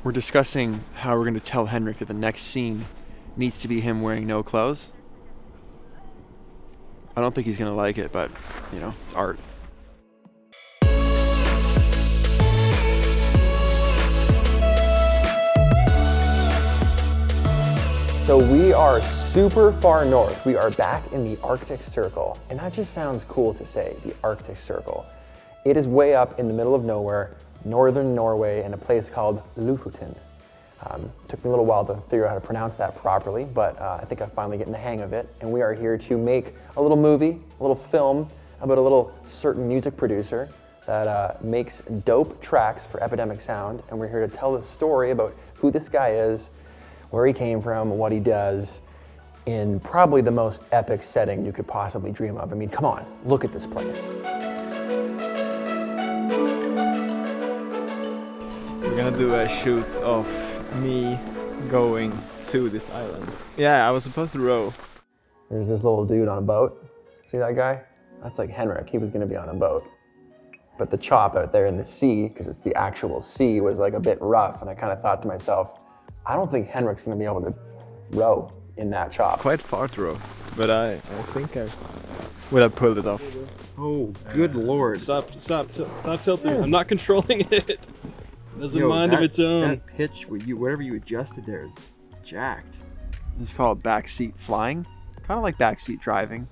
We're discussing how we're going to tell Henrik that the next scene needs to be him wearing no clothes. I don't think he's going to like it, but, you know, it's art. So we are super far north. We are back in the Arctic Circle. And that just sounds cool to say, the Arctic Circle. It is way up in the middle of nowhere, northern Norway, in a place called Lofoten. Took me a little while to figure out how to pronounce that properly, but I think I'm finally getting the hang of it. And we are here to make a little movie, a little film about a little certain music producer that makes dope tracks for Epidemic Sound. And we're here to tell the story about who this guy is, where he came from, what he does, in probably the most epic setting you could possibly dream of. I mean, come on, look at this place. We're gonna do a shoot of me going to this island. Yeah, I was supposed to row. There's this little dude on a boat. See that guy? That's like Henrik. He was gonna be on a boat. But the chop out there in the sea, because it's the actual sea, was like a bit rough. And I kind of thought to myself, I don't think Henrik's gonna be able to row in that chop. It's quite far to row, but I think I would have pulled it off. Oh, good lord. Stop tilting. I'm not controlling it. Doesn't mind of its own. That pitch, whatever you adjusted there is jacked. This is called backseat flying. Kind of like backseat driving.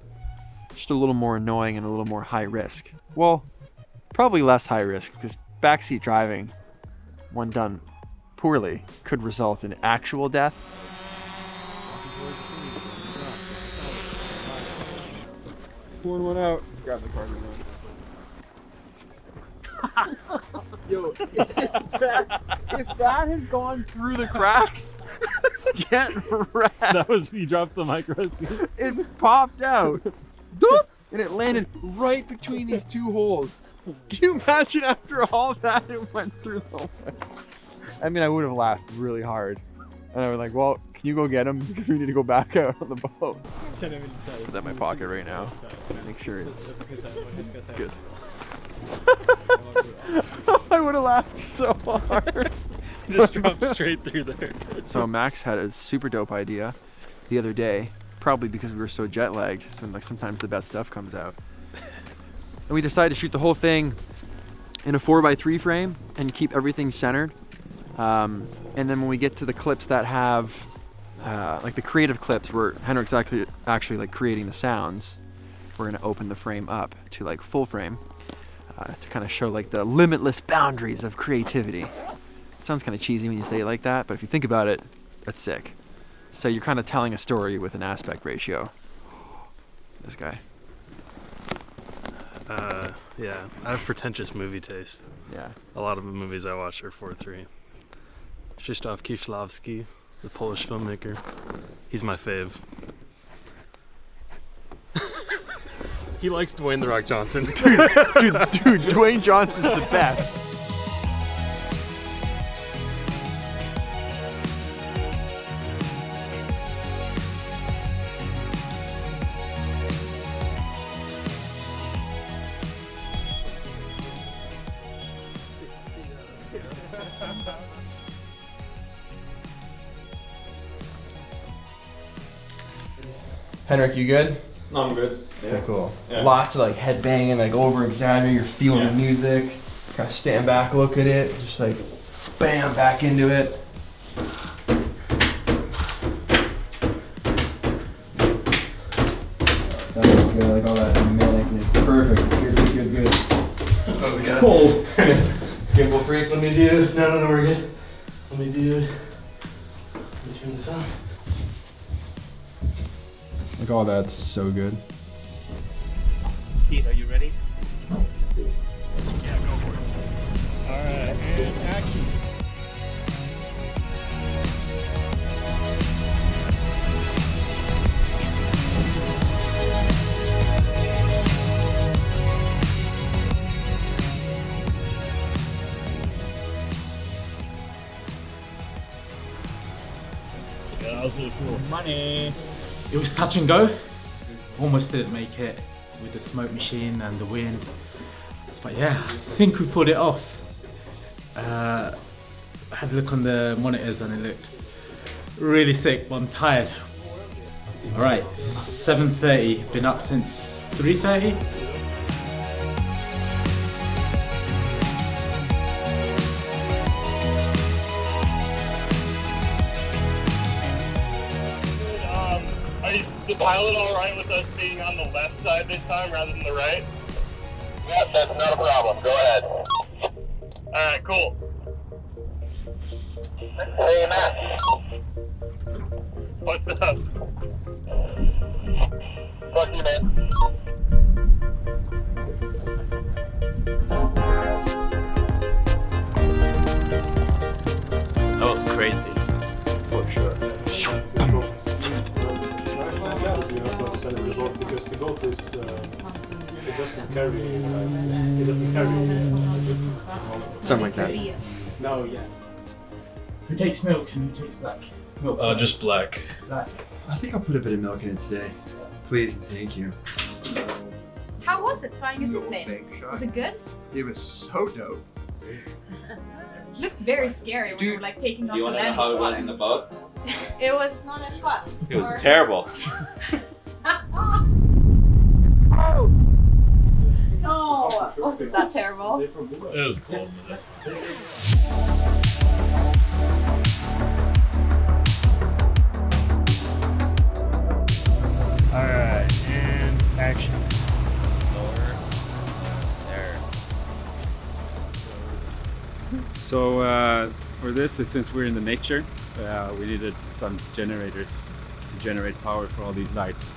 Just a little more annoying and a little more high risk. Well, probably less high risk, because backseat driving, when done poorly, could result in actual death. Pouring one out. Grab the cargo now. Yo, if that had gone through the cracks, get wrecked. That was, you dropped the micro. It popped out. Doop, and it landed right between these two holes. Can you imagine after all that it went through the way? I mean, I would have laughed really hard. And I was like, well, can you go get him? Because we need to go back out on the boat. Put that in my pocket right now. Make sure it's good. I would have laughed so hard. Just dropped straight through there. So Max had a super dope idea the other day, probably because we were so jet lagged. So like sometimes the best stuff comes out. And we decided to shoot the whole thing in a 4x3 frame and keep everything centered. And then when we get to the clips that have like the creative clips where Henrik's actually like creating the sounds, we're gonna open the frame up to like full frame to kind of show like the limitless boundaries of creativity. It sounds kind of cheesy when you say it like that, but if you think about it, that's sick. So you're kind of telling a story with an aspect ratio. This guy. Yeah, I have pretentious movie taste. Yeah. A lot of the movies I watch are 4:3. Krzysztof Kieślowski, the Polish filmmaker, he's my fave. He likes Dwayne The Rock Johnson. dude, Dwayne Johnson's the best. Henrik, you good? No, I'm good. Okay, cool. Yeah. Lots of like head banging, like over exaggerating, you're feeling the music. Kind of stand back, look at it, just like bam, back into it. That was good, like all that manicness. Perfect. Good. Oh, we got Cool. Gimbal freak, let me do. No, we're good. Let me turn this on. Like all that's so good. Pete, are you ready? Yeah, go for it. Alright, and action. Yeah, that was really cool. Money. It was touch and go. Almost didn't make it with the smoke machine and the wind. But yeah, I think we pulled it off. had a look on the monitors and it looked really sick, but I'm tired. All right, 7:30, been up since 3:30. Is the pilot alright with us being on the left side this time rather than the right? Yes, that's not a problem. Go ahead. Alright, cool. Hey, Matt. What's up? Fuck you, man. That was crazy, for sure. Because the goat is, it doesn't carry, Something like that. No, yeah. Who takes milk and who takes black? Milk. Just black. Black. I think I'll put a bit of milk in it today. Please, thank you. How was it flying a zipline? Was it good? It was so dope. Looked very scary when you were like taking off the land how it was water. in the boat? It was not as fun. It was terrible. No, wasn't that terrible? It was cool. Alright, and action. So for this, since we're in the nature, we needed some generators to generate power for all these lights.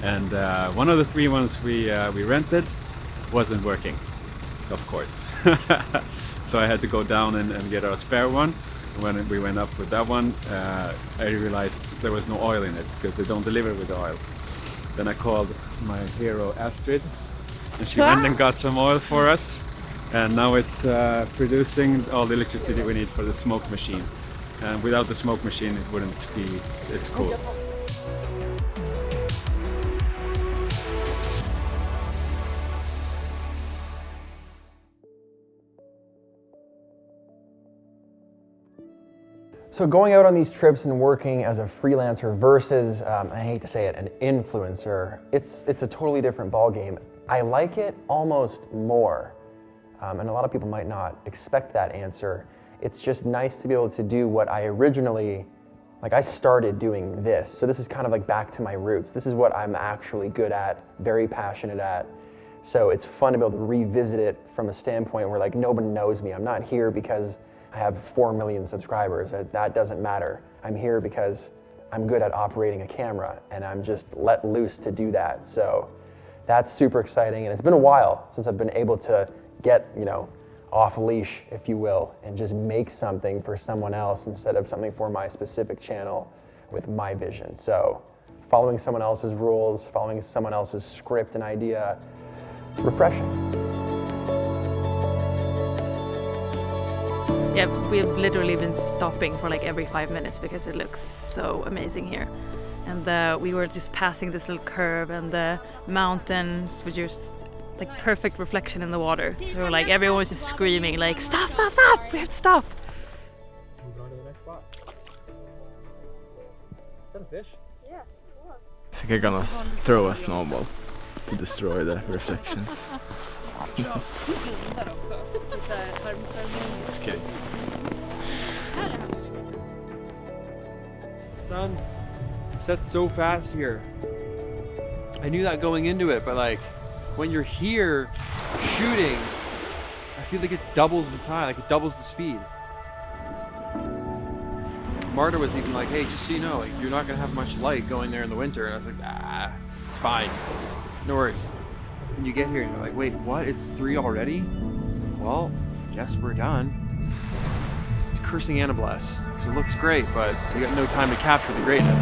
And one of the 3 ones we rented wasn't working, of course. So I had to go down and get a spare one. When we went up with that one, I realized there was no oil in it because they don't deliver with oil. Then I called my hero Astrid, and she went and got some oil for us. And now it's producing all the electricity we need for the smoke machine. And without the smoke machine, it wouldn't be this cool. So going out on these trips and working as a freelancer versus, I hate to say it, an influencer, it's a totally different ballgame. I like it almost more, and a lot of people might not expect that answer. It's just nice to be able to do what I originally, I started doing this. So this is kind of like back to my roots. This is what I'm actually good at, very passionate at. So it's fun to be able to revisit it from a standpoint where nobody knows me. I'm not here because I have 4 million subscribers. That doesn't matter. I'm here because I'm good at operating a camera and I'm just let loose to do that. So that's super exciting. And it's been a while since I've been able to get, off leash, if you will, and just make something for someone else instead of something for my specific channel with my vision. So following someone else's rules, following someone else's script and idea, it's refreshing. Yeah, we've literally been stopping for every 5 minutes because it looks so amazing here. And we were just passing this little curve and the mountains were just perfect reflection in the water. So everyone was just screaming stop, stop, stop, we have to stop. Move on to the next spot. Is that a fish? Yeah. I think I'm gonna throw a snowball to destroy the reflections. Just kidding. Sun sets so fast here. I knew that going into it, but when you're here shooting, I feel like it doubles the time, it doubles the speed. Marta was even like, hey, just so you know, you're not gonna have much light going there in the winter. And I was like, it's fine, no worries. And you get here and you're like, wait, what? It's 3 already? Well, guess we're done. It's cursing Anablast, because it looks great, but you got no time to capture the greatness.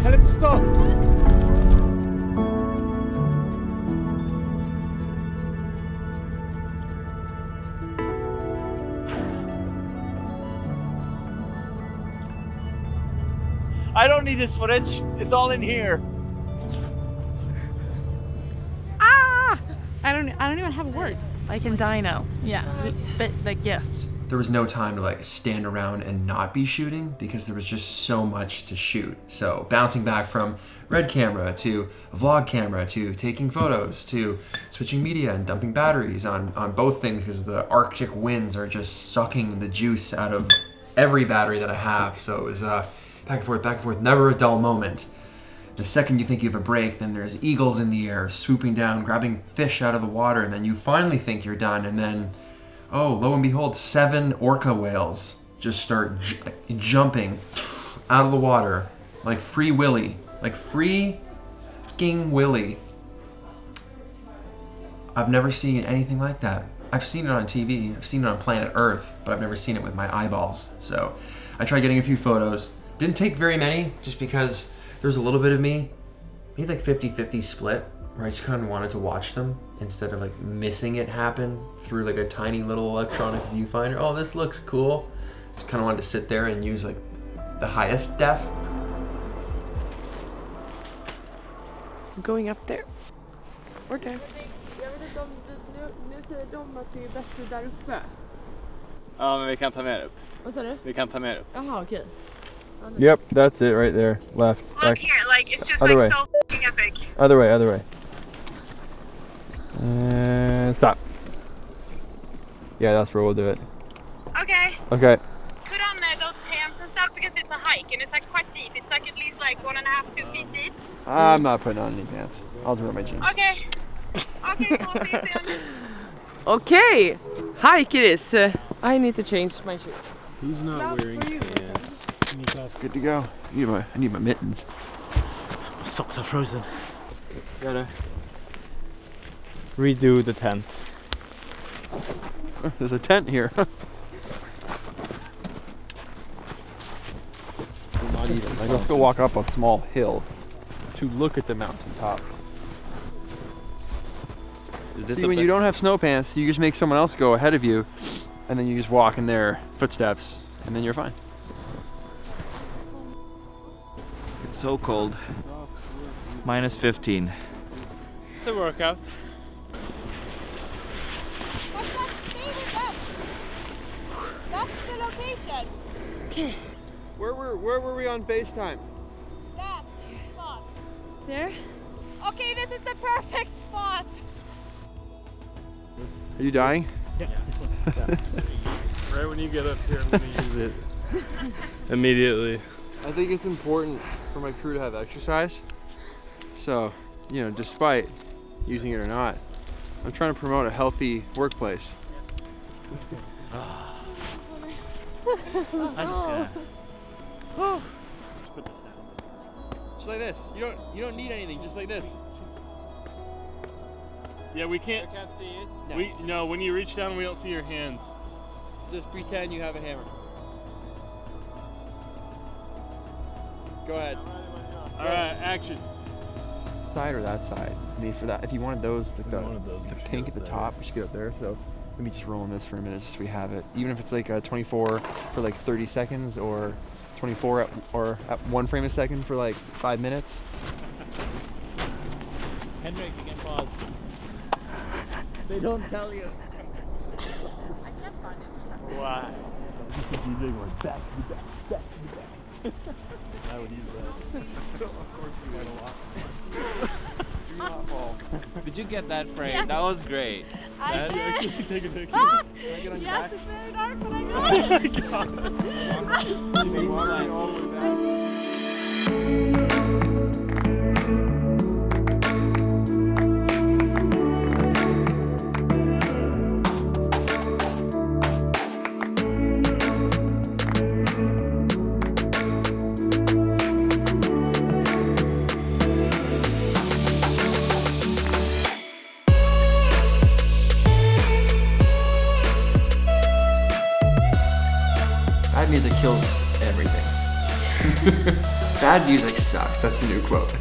Tell him to stop. I don't need this footage. It's all in here. Ah! I don't even have words. I can die now. Yeah. But like, yes. There was no time to like stand around and not be shooting because there was just so much to shoot. So bouncing back from red camera to a vlog camera to taking photos to switching media and dumping batteries on both things because the Arctic winds are just sucking the juice out of every battery that I have. So it was back and forth, never a dull moment. The second you think you have a break, then there's eagles in the air swooping down, grabbing fish out of the water, and then you finally think you're done, and then, oh, lo and behold, 7 orca whales just start jumping out of the water like Free Willy, like Free fucking Willy. I've never seen anything like that. I've seen it on TV, I've seen it on planet Earth, but I've never seen it with my eyeballs. So I tried getting a few photos. Didn't take very many, just because there's a little bit of me, maybe like 50-50 split, where I just kind of wanted to watch them instead of like missing it happen through like a tiny little electronic viewfinder. Oh, this looks cool. Just kind of wanted to sit there and use like the highest def. I'm going up there. Or there. Ja, men vi kan ta med upp. Vad sa du? Vi kan ta med upp. Jaha, okej. Yep, that's it right there, left. Look here, like it's just Other like way. so f***ing epic. Other way. And stop. Yeah, that's where we'll do it. Okay. Okay. Put on those pants and stuff because it's a hike and it's like quite deep. It's like at least like 1.5 to 2 feet deep. I'm not putting on any pants. I'll just wear my jeans. Okay. Okay, cool. See you soon. Okay, hike it is. I need to change my shoes. Who's not wearing pants? Good to go. I need my mittens. My socks are frozen. Gotta redo the tent. Oh, there's a tent here. Not even. Like, let's go walk up a small hill to look at the mountain top. See, when you don't have snow pants, you just make someone else go ahead of you, and then you just walk in their footsteps, and then you're fine. It's so cold. Minus 15. It's a workout. That's the location. Okay. Where were we on FaceTime? That spot. There? Okay, this is the perfect spot. Are you dying? Yeah. Right when you get up here, I'm gonna use it immediately. I think it's important for my crew to have exercise. So, you know, despite using it or not, I'm trying to promote a healthy workplace. I'm just gonna put this down. Just like this. You don't need anything. Just like this. Yeah, we can't see it. No, when you reach down, we don't see your hands. Just pretend you have a hammer. Go ahead. All right, action. Side or that side? I mean, for that, if you wanted those, like the we should pink get at the up there. top, we should get up there. So let me just roll on this for a minute, just so we have it. Even if it's like a 24 for like 30 seconds, or 24 at 1 frame a second for like 5 minutes. Henrik, you can pause. They don't tell you. I can't find it. Why? I would use that. Of course you had a lot. Do not fall. Did you get that frame? That was great. I did. Take a picture. Ah, Can I get on your yes, back? it's very dark, but I got it. Bad music kills everything. Bad music sucks. That's the new quote.